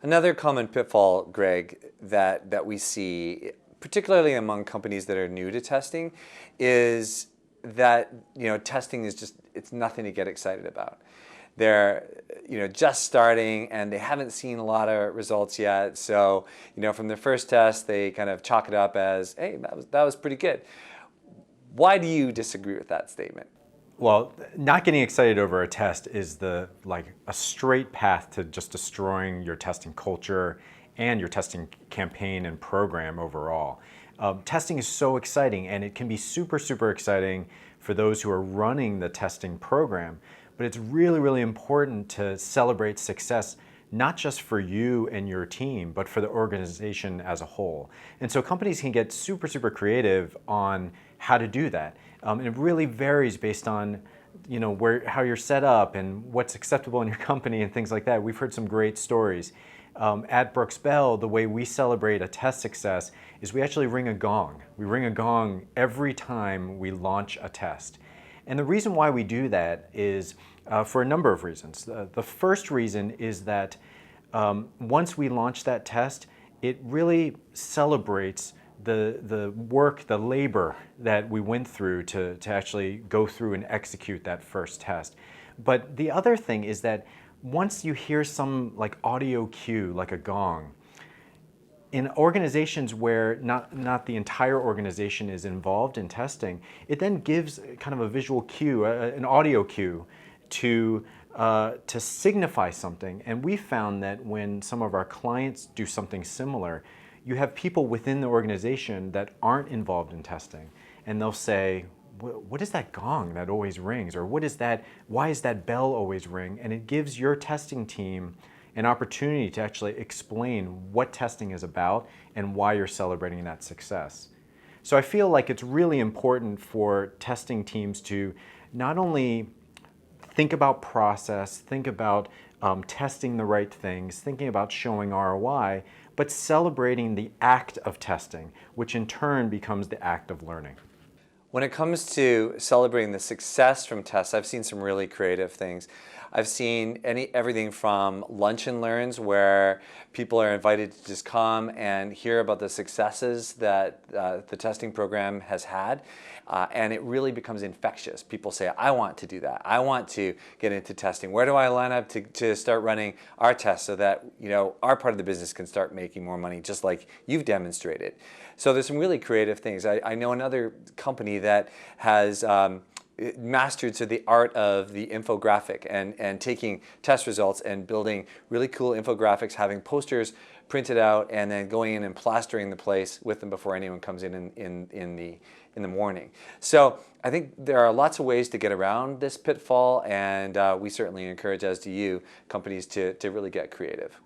Another common pitfall, Greg, that we see, particularly among companies that are new to testing, is that testing is it's nothing to get excited about. They're just starting and they haven't seen a lot of results yet. So from their first test, they kind of chalk it up as, hey, that was pretty good. Why do you disagree with that statement? Well, not getting excited over a test is a straight path to just destroying your testing culture and your testing campaign and program overall. Testing is so exciting, and it can be super, super exciting for those who are running the testing program. But it's really, really important to celebrate success, not just for you and your team, but for the organization as a whole. And so companies can get super, super creative on how to do that. And it really varies based on how you're set up and what's acceptable in your company and things like that. We've heard some great stories. At Brooks Bell, the way we celebrate a test success is we actually ring a gong. We ring a gong every time we launch a test. And the reason why we do that is for a number of reasons. The first reason is that once we launch that test, it really celebrates the work, the labor that we went through to actually go through and execute that first test. But the other thing is that once you hear some audio cue, like a gong, in organizations where not the entire organization is involved in testing, it then gives kind of a visual cue, an audio cue to signify something. And we found that when some of our clients do something similar, you have people within the organization that aren't involved in testing, and they'll say, what is that gong that always rings? Or why is that bell always ring? And it gives your testing team an opportunity to actually explain what testing is about and why you're celebrating that success. So I feel like it's really important for testing teams to not only think about process, think about testing the right things, thinking about showing ROI, but celebrating the act of testing, which in turn becomes the act of learning. When it comes to celebrating the success from tests, I've seen some really creative things. I've seen everything from lunch and learns where people are invited to just come and hear about the successes that the testing program has had, and it really becomes infectious. People say, I want to do that. I want to get into testing. Where do I line up to start running our tests so that our part of the business can start making more money, just like you've demonstrated. So there's some really creative things. I know another company that has mastered the art of the infographic and taking test results and building really cool infographics, having posters printed out, and then going in and plastering the place with them before anyone comes in the morning. So I think there are lots of ways to get around this pitfall, and we certainly encourage, as do you, companies to really get creative.